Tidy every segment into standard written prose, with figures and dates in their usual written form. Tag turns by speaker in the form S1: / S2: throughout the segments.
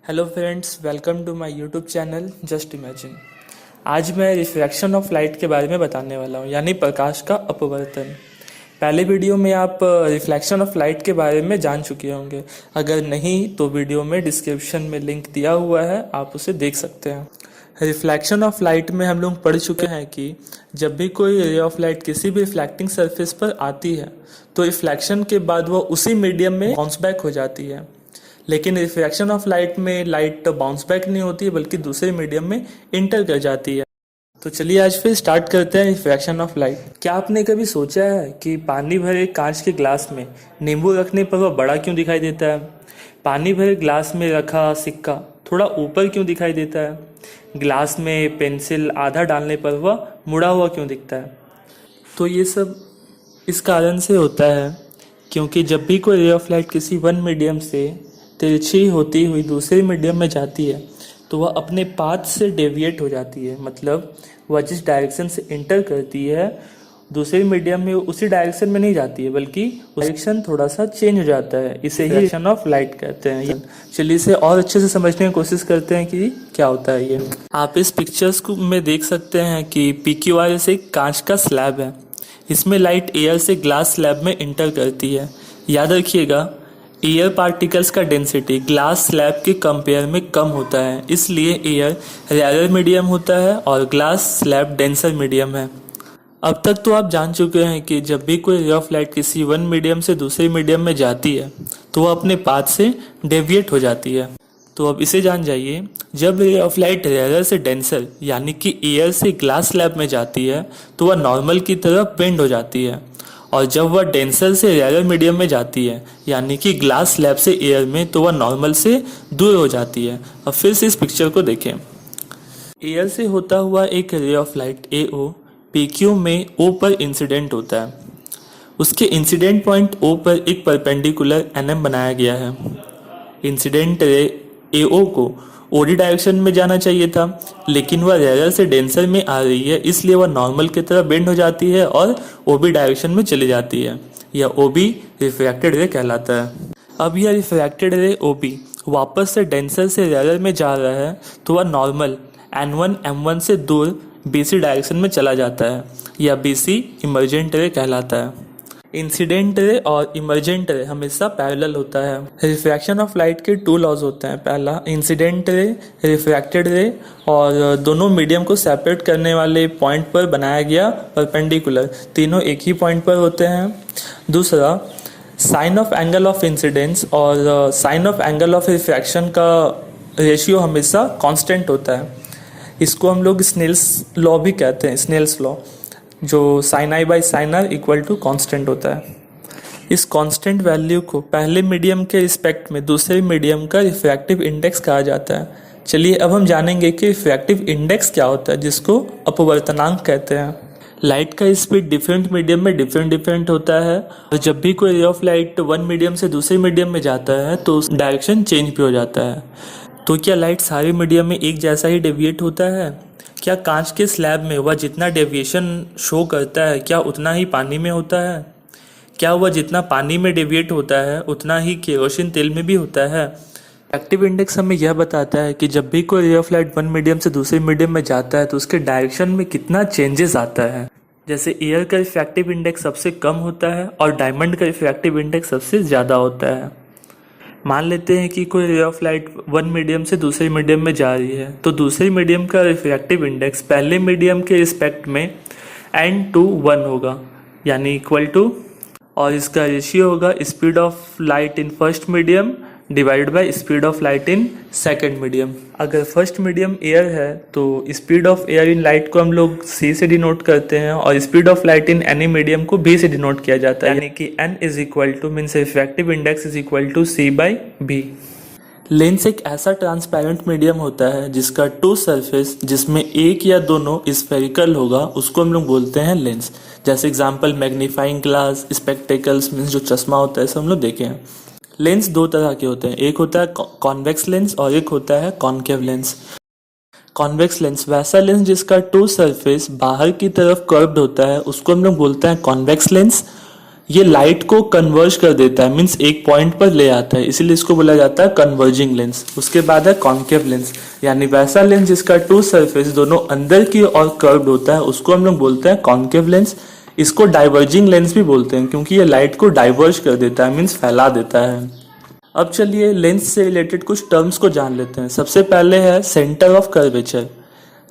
S1: Hello friends, welcome to my YouTube channel just imagine. आज मैं refraction of light के बारे में बताने वाला हूँ, यानी प्रकाश का अपवर्तन। पहले वीडियो में आप रिफ्लेक्शन ऑफ लाइट के बारे में जान चुके होंगे। अगर नहीं तो वीडियो में डिस्क्रिप्शन में लिंक दिया हुआ है, आप उसे देख सकते हैं। रिफ्लेक्शन ऑफ लाइट में हम लोग पढ़ चुके हैं कि जब भी कोई रे ऑफ लाइट किसी भी रिफ्लेक्टिंग सरफेस पर आती है तो रिफ्लेक्शन के बाद वो उसी मीडियम में बाउंस बैक हो जाती है। लेकिन रिफ्रैक्शन ऑफ लाइट में लाइट बाउंस बैक नहीं होती है, बल्कि दूसरे मीडियम में इंटर कर जाती है। तो चलिए आज फिर स्टार्ट करते हैं रिफ्रैक्शन ऑफ लाइट। क्या आपने कभी सोचा है कि पानी भरे कांच के ग्लास में नींबू रखने पर वह बड़ा क्यों दिखाई देता है? पानी भरे ग्लास में रखा सिक्का थोड़ा ऊपर क्यों दिखाई देता है? ग्लास में पेंसिल आधा डालने पर वह मुड़ा हुआ क्यों दिखता है? तो ये सब इस कारण से होता है क्योंकि जब भी कोई रे ऑफ लाइट किसी वन मीडियम से तिरछी होती हुई दूसरे मीडियम में जाती है तो वह अपने पाथ से डेविएट हो जाती है। मतलब वह जिस डायरेक्शन से इंटर करती है दूसरे मीडियम में उसी डायरेक्शन में नहीं जाती है, बल्कि डायरेक्शन थोड़ा सा चेंज हो जाता है। इसे ही रिफ्रैक्शन ऑफ लाइट कहते हैं। चलिए इसे और अच्छे से समझने की कोशिश करते हैं कि क्या होता है ये। आप इस पिक्चर्स को में देख सकते हैं कि PQR से कांच का स्लैब है। इसमें लाइट एयर से ग्लास स्लैब में इंटर करती है। याद रखिएगा, एयर पार्टिकल्स का डेंसिटी ग्लास स्लैब के कंपेयर में कम होता है, इसलिए एयर रेयर मीडियम होता है और ग्लास स्लैब डेंसर मीडियम है। अब तक तो आप जान चुके हैं कि जब भी कोई रे ऑफ लाइट किसी वन मीडियम से दूसरे मीडियम में जाती है तो वह अपने पाथ से डेविएट हो जाती है। तो अब इसे जान जाइए, जब रे ऑफ लाइट रेयर से डेंसर यानी कि एयर से ग्लास स्लैब में जाती है तो वह नॉर्मल की तरफ बेंड हो जाती है, और जब वह डेंसर से रेयर मीडियम में जाती है यानी कि ग्लास स्लैब से एयर में तो वह नॉर्मल से दूर हो जाती है। अब फिर से इस पिक्चर को देखें। एयर से होता हुआ एक ray of light AO PQ में O पर इंसिडेंट होता है। उसके इंसिडेंट पॉइंट O पर एक परपेंडिकुलर NM बनाया गया है। इंसिडेंट रे AO को OD डायरेक्शन में जाना चाहिए था, लेकिन वह रेयर से डेंसर में आ रही है, इसलिए वह नॉर्मल की तरफ बेंड हो जाती है और OB डायरेक्शन में चली जाती है। यह OB रिफ्रैक्टेड रे कहलाता है। अब यह रिफ्रैक्टेड रे OB वापस से डेंसर से रेयर में जा रहा है तो वह नॉर्मल N1 M1 से दूर BC डायरेक्शन में चला जाता है। यह BC इमर्जेंट रे कहलाता है। इंसिडेंट रे और इमर्जेंट रे हमेशा पैरेलल होता है। रिफ्रैक्शन ऑफ लाइट के 2 लॉज होते हैं। पहला इंसिडेंट रे, रिफ्रैक्टेड रे, और दोनों मीडियम को सेपरेट करने वाले पॉइंट पर बनाया गया परपेंडिकुलर, तीनों एक ही पॉइंट पर होते हैं। दूसरा sine of angle of incidence और sine of angle of refraction का रेशियो हमेशा कांस्टेंट होता है। इसको हम लोग स्नेल्स लॉ भी कहते हैं, स्नेल्स लॉ, जो sine I by sine R equal to constant होता है। इस कांस्टेंट वैल्यू को पहले मीडियम के रिस्पेक्ट में दूसरे मीडियम का रिफ्रैक्टिव इंडेक्स कहा जाता है। चलिए अब हम जानेंगे कि रिफ्रैक्टिव इंडेक्स क्या होता है, जिसको अपवर्तनांक कहते हैं। लाइट का स्पीड डिफरेंट मीडियम में डिफरेंट होता है, और जब भी कोई ray of light one medium से दूसरे मीडियम में जाता है तो उस डायरेक्शन चेंज भी हो जाता है। तो क्या लाइट सारे मीडियम में एक जैसा ही डेविएट होता है? क्या कांच के स्लैब में वह जितना डेविएशन शो करता है क्या उतना ही पानी में होता है? क्या वह जितना पानी में डेविएट होता है उतना ही केरोसिन तेल में भी होता है? रिफ्रैक्टिव इंडेक्स हमें यह बताता है कि जब भी कोई ray of light one medium से दूसरे मीडियम में जाता है तो उसके डायरेक्शन में कितना चेंजेस आता है। जैसे एयर का रिफ्रैक्टिव इंडेक्स सबसे कम होता है और डायमंड का रिफ्रैक्टिव इंडेक्स सबसे ज़्यादा होता है। मान लेते हैं कि कोई ray of light one medium से दूसरे मीडियम में जा रही है तो दूसरे मीडियम का रिफ्रैक्टिव इंडेक्स पहले मीडियम के रिस्पेक्ट में N/1 होगा, यानी इक्वल टू, और इसका रेशियो होगा speed of light in first medium divided by speed of light in second medium. अगर फर्स्ट मीडियम एयर है तो speed of air in light को हम लोग C से डिनोट करते हैं और speed of light in any medium को B से डिनोट किया जाता है, यानी कि N is equal to means refractive index is equal to C/B। Lens एक ऐसा ट्रांसपेरेंट मीडियम होता है जिसका टू सरफेस जिसमें एक या दोनों स्फेरिकल होगा उसको हम लोग बोलते हैं लेंस। जैसे example magnifying glass, spectacles means जो चश्मा होता है, सब हम लोग देखे हैं। लेंस 2 तरह के होते हैं, एक होता है कॉन्वेक्स लेंस और एक होता है कॉनकेव लेंस। कॉन्वेक्स लेंस वैसा लेंस जिसका टू सरफेस बाहर की तरफ कर्व्ड होता है उसको हम लोग बोलते हैं कॉन्वेक्स लेंस, ये लाइट को कन्वर्ज कर देता है, मीन्स एक पॉइंट पर ले आता है, इसीलिए इसको बोला जाता है कन्वर्जिंग लेंस। उसके बाद है कॉन्केव लेंस, यानी वैसा लेंस जिसका टू सरफेस दोनों अंदर की ओर कर्व्ड होता है, उसको हम लोग बोलते हैं कॉन्केव लेंस। इसको डाइवर्जिंग लेंस भी बोलते हैं क्योंकि ये लाइट को डाइवर्ज कर देता है, मीन्स फैला देता है। अब चलिए लेंस से रिलेटेड कुछ टर्म्स को जान लेते हैं। सबसे पहले है सेंटर ऑफ कर्वेचर।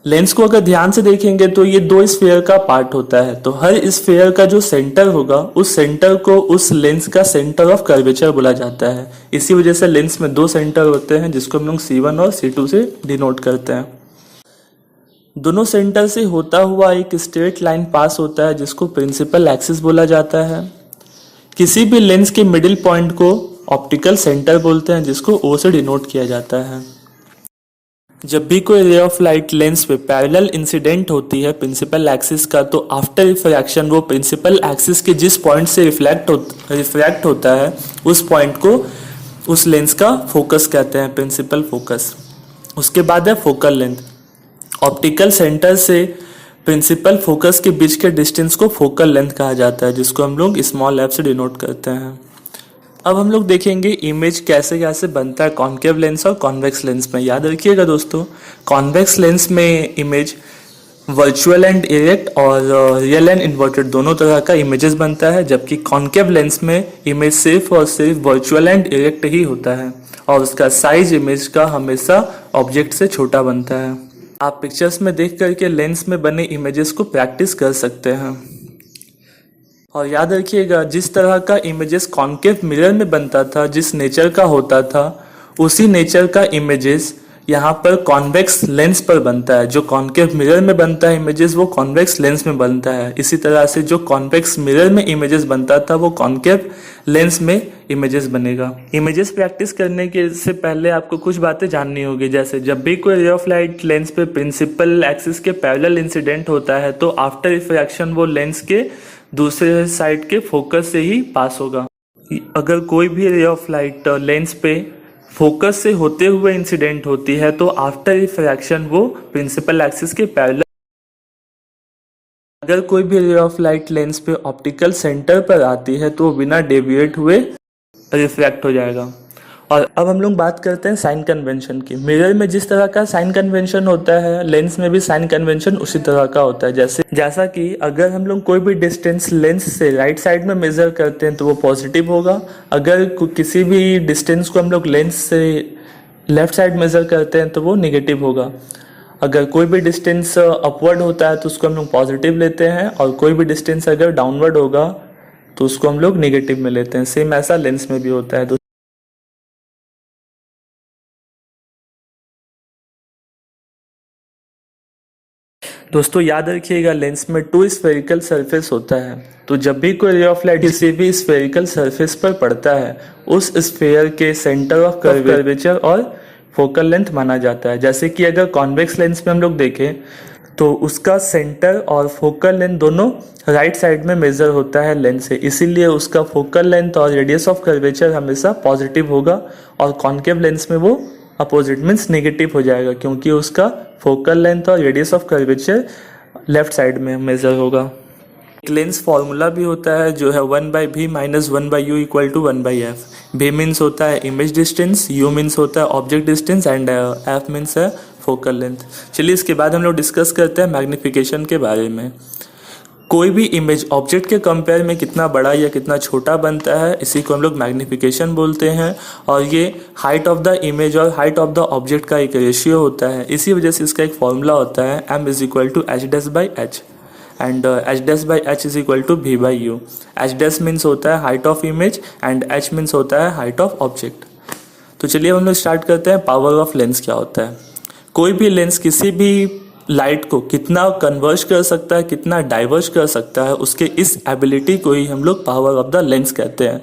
S1: लेंस को अगर ध्यान से देखेंगे तो ये दो स्फीयर का पार्ट होता है, तो हर स्फीयर का जो सेंटर होगा उस सेंटर को उस लेंस का सेंटर ऑफ कर्वेचर बोला जाता है। इसी वजह से लेंस में दो सेंटर होते हैं जिसको हम लोग C1 और C2 से डिनोट करते हैं। दोनों सेंटर से होता हुआ एक स्ट्रेट लाइन पास होता है जिसको प्रिंसिपल एक्सिस बोला जाता है। किसी भी लेंस के मिडिल पॉइंट को ऑप्टिकल सेंटर बोलते हैं जिसको O से डिनोट किया जाता है। जब भी कोई रे ऑफ लाइट लेंस पे पैरेलल इंसिडेंट होती है प्रिंसिपल एक्सिस का, तो आफ्टर रिफ्रैक्शन वो प्रिंसिपल एक्सिस के जिस पॉइंट से रिफ्रैक्ट होता है उस पॉइंट को उस लेंस का फोकस कहते हैं, प्रिंसिपल फोकस। उसके बाद है फोकल लेंथ। ऑप्टिकल सेंटर से प्रिंसिपल फोकस के बीच के डिस्टेंस को फोकल लेंथ कहा जाता है, जिसको हम लोग स्मॉल f से डिनोट करते हैं। अब हम लोग देखेंगे इमेज कैसे कैसे बनता है कॉन्केव लेंस और कॉन्वेक्स लेंस में। याद रखिएगा दोस्तों, कॉन्वेक्स लेंस में इमेज वर्चुअल एंड इरेक्ट और रियल एंड इन्वर्टेड दोनों तरह का इमेजेस बनता है, जबकि कॉन्केव लेंस में इमेज सिर्फ और सिर्फ वर्चुअल एंड इरेक्ट ही होता है और उसका साइज इमेज का हमेशा ऑब्जेक्ट से छोटा बनता है। आप पिक्चर्स में देख करके लेंस में बने इमेजेस को प्रैक्टिस कर सकते हैं। और याद रखिएगा, जिस तरह का इमेजेस कॉन्केव मिरर में बनता था, जिस नेचर का होता था, उसी नेचर का इमेजेस यहाँ पर कॉन्वेक्स लेंस पर बनता है। जो कॉन्केव मिरर में बनता है इमेजेस, वो कॉन्वेक्स लेंस में बनता है। इसी तरह से जो कॉन्वेक्स मिरर में इमेजेस बनता था वो कॉन्केव लेंस में इमेजेस बनेगा। इमेजेस प्रैक्टिस करने के से पहले आपको कुछ बातें जाननी होगी, जैसे जब भी कोई रे ऑफ लाइट लेंस पे प्रिंसिपल एक्सिस के पैरेलल इंसिडेंट होता है तो आफ्टर रिफ्रैक्शन वो लेंस के दूसरे साइड के फोकस से ही पास होगा। अगर कोई भी रे ऑफ लाइट लेंस पे फोकस से होते हुए इंसिडेंट होती है तो आफ्टर रिफ्रैक्शन वो प्रिंसिपल एक्सिस के पैरेलल। अगर कोई भी रे ऑफ लाइट लेंस पे ऑप्टिकल सेंटर पर आती है तो बिना डेविएट हुए रिफ्रैक्ट हो जाएगा। और अब हम लोग बात करते हैं साइन कन्वेंशन की। मिरर में जिस तरह का साइन कन्वेंशन होता है, लेंस में भी साइन कन्वेंशन उसी तरह का होता है। जैसा कि अगर हम लोग कोई भी डिस्टेंस लेंस से राइट साइड में मेजर करते हैं तो वो पॉजिटिव होगा। अगर किसी भी डिस्टेंस को हम लोग लेंस से लेफ्ट साइड मेजर करते हैं तो वो नेगेटिव होगा। अगर कोई भी डिस्टेंस अपवर्ड होता है तो उसको हम लोग पॉजिटिव लेते हैं, और कोई भी डिस्टेंस अगर डाउनवर्ड होगा तो उसको हम लोग नेगेटिव में लेते हैं। सेम ऐसा लेंस में भी होता है। दोस्तों याद रखिएगा, लेंस में टू स्फेरिकल सरफेस होता है, तो जब भी कोई रे ऑफ लाइट किसी भी स्फेरिकल सरफेस पर पड़ता है उस स्फेयर के सेंटर ऑफ कर्वेचर और फोकल लेंथ माना जाता है। जैसे कि अगर कॉन्वेक्स लेंस में हम लोग देखें तो उसका सेंटर और फोकल लेंथ दोनों राइट साइड में मेजर होता है लेंस से, इसीलिए उसका फोकल लेंथ और रेडियस ऑफ कर्वेचर हमेशा पॉजिटिव होगा। और कॉन्केव लेंस में वो अपोजिट मीन्स नेगेटिव हो जाएगा, क्योंकि उसका फोकल लेंथ और radius of curvature left side में मेजर होगा। एक लेंस फॉर्मूला भी होता है जो है 1/v minus 1/u equal to 1/f। v means होता है इमेज डिस्टेंस, u मीन्स होता है object distance and f means है फोकल लेंथ। चलिए इसके बाद हम लोग डिस्कस करते हैं मैग्निफिकेशन के बारे में। कोई भी इमेज ऑब्जेक्ट के कंपेयर में कितना बड़ा या कितना छोटा बनता है, इसी को हम लोग मैग्निफिकेशन बोलते हैं। और ये हाइट ऑफ द इमेज और हाइट ऑफ द ऑब्जेक्ट का एक रेशियो होता है। इसी वजह से इसका एक फॉर्मूला होता है m is equal to h'/h and h'/h is equal to v/u। h' means होता है height of image and h means होता है हाइट ऑफ ऑब्जेक्ट। तो चलिए हम लोग स्टार्ट करते हैं पावर ऑफ लेंस क्या होता है। कोई भी लेंस किसी भी लाइट को कितना कन्वर्ज कर सकता है, कितना डाइवर्ज कर सकता है, उसके इस एबिलिटी को ही हम लोग पावर ऑफ द लेंस कहते हैं।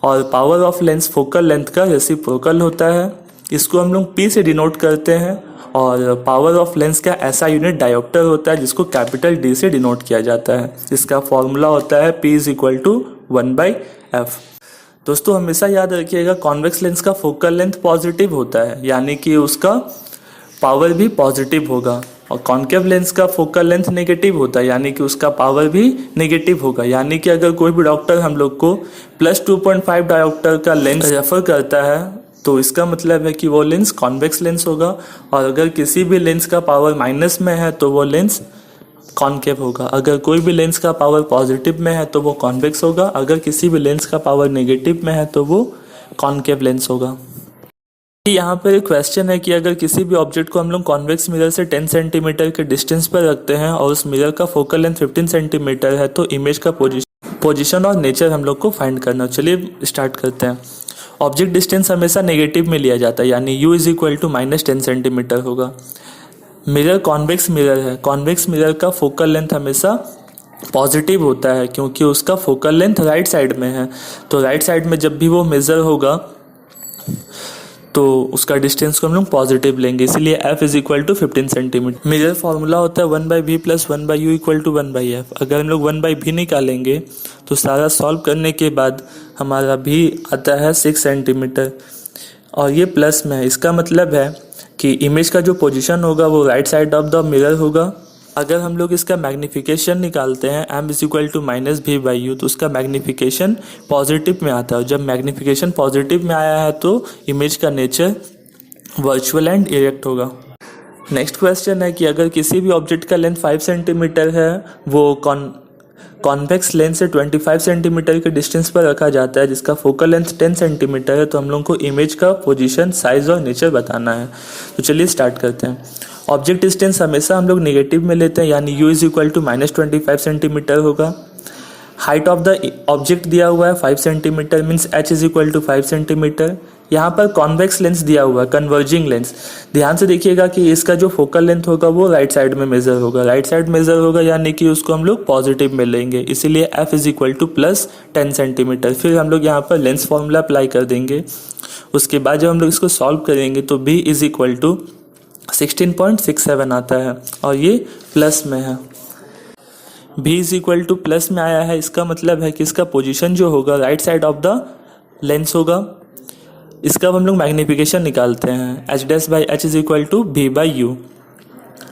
S1: और power of lens focal length का रेसिप्रोकल होता है, इसको हम लोग P से डिनोट करते हैं। और पावर ऑफ लेंस का ऐसा यूनिट डायोप्टर होता है जिसको कैपिटल D से डिनोट किया जाता है। इसका फॉर्मूला होता है P is equal to 1/f। दोस्तों हमेशा याद रखिएगा, कॉन्वेक्स लेंस का फोकल लेंथ पॉजिटिव होता है, यानी कि उसका पावर भी पॉजिटिव होगा। और कॉन्केव लेंस का फोकल लेंथ नेगेटिव होता है, यानी कि उसका पावर भी नेगेटिव होगा। यानी कि अगर कोई भी डॉक्टर हम लोग को +2.5 डायोप्टर का लेंस रेफर करता है तो इसका मतलब है कि वो लेंस कॉन्वेक्स लेंस होगा, और अगर किसी भी लेंस का पावर माइनस में है तो वो लेंस कॉन्केव होगा। अगर कोई भी लेंस का पावर पॉजिटिव में है तो वो कॉन्वेक्स होगा, अगर किसी भी लेंस का पावर नेगेटिव में है तो वो कॉन्केव लेंस होगा। यहाँ पर एक क्वेश्चन है कि अगर किसी भी ऑब्जेक्ट को हम लोग कॉन्वेक्स मिरर से 10 सेंटीमीटर के डिस्टेंस पर रखते हैं और उस मिरर का फोकल लेंथ 15 सेंटीमीटर है तो इमेज का पोजीशन और नेचर हम लोग को फाइंड करना। चलिए स्टार्ट करते हैं। ऑब्जेक्ट डिस्टेंस हमेशा नेगेटिव में लिया जाता है, यानी u is equal to -10 centimetre होगा। मिरर कॉन्वेक्स मिरर है, कॉन्वेक्स मिरर का फोकल लेंथ हमेशा पॉजिटिव होता है क्योंकि उसका फोकल लेंथ राइट साइड में है। तो राइट साइड में जब भी वो मेजर होगा तो उसका डिस्टेंस को हम लोग पॉजिटिव लेंगे, इसलिए f is equal to 15 centimetre. Mirror formula होता है 1/v + 1/u equal to 1/f। अगर हम लोग 1/v निकालेंगे तो सारा सॉल्व करने के बाद हमारा v आता है 6 सेंटीमीटर और ये प्लस में है। इसका मतलब है कि इमेज का जो पोजीशन होगा वो right side of the mirror होगा। अगर हम लोग इसका मैग्नीफिकेशन निकालते हैं m is equal to -v/u तो उसका मैग्नीफिकेशन पॉजिटिव में आता है। जब मैग्नीफिकेशन पॉजिटिव में आया है तो इमेज का नेचर वर्चुअल एंड इरेक्ट होगा। नेक्स्ट क्वेश्चन है कि अगर किसी भी ऑब्जेक्ट का लेंथ 5 सेंटीमीटर है, वो कॉन्वेक्स लेंस से 25 सेंटीमीटर के डिस्टेंस पर रखा जाता है जिसका फोकल लेंथ 10 सेंटीमीटर है, तो हम लोग को इमेज का पोजीशन, साइज और नेचर बताना है। तो चलिए स्टार्ट करते हैं। ऑब्जेक्ट डिस्टेंस हमेशा हम लोग नेगेटिव में लेते हैं, यानी u is equal to -25 centimetre होगा। हाइट ऑफ द ऑब्जेक्ट दिया हुआ है 5 centimetre, means h is equal to 5 centimetre. यहाँ पर कॉन्वेक्स लेंस दिया हुआ है, कन्वर्जिंग लेंस। ध्यान से देखिएगा कि इसका जो फोकल लेंथ होगा वो राइट साइड में मेजर होगा, राइट साइड मेजर होगा यानी कि उसको हम लोग पॉजिटिव में लेंगे, इसीलिए f is equal to +10 centimetre. फिर हम लोग यहाँ पर लेंस फॉर्मूला अप्लाई कर देंगे। उसके बाद जब हम लोग इसको सॉल्व करेंगे तो b इज इक्वल टू 16.67 आता है और ये प्लस में है। b is equal two plus में आया है, इसका मतलब है कि इसका पोजीशन जो होगा right side of the lens होगा। इसका हम लोग मैग्नीफिकेशन निकालते हैं, h'/h is equal to v/u।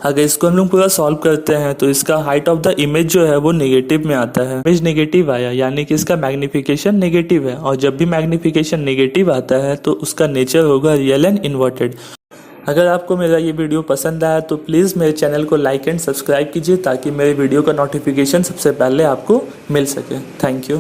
S1: अगर इसको हम लोग पूरा सॉल्व करते हैं तो इसका हाइट ऑफ द इमेज जो है वो नेगेटिव में आता है। इमेज नेगेटिव आया यानी कि इसका मैग्नीफिकेशन नेगेटिव है, और जब भी मैग्नीफिकेशन नेगेटिव आता है तो उसका नेचर होगा रियल एंड इन्वर्टेड। अगर आपको मेरा ये वीडियो पसंद आया तो प्लीज़ मेरे चैनल को लाइक एंड सब्सक्राइब कीजिए ताकि मेरे वीडियो का नोटिफिकेशन सबसे पहले आपको मिल सके। Thank you.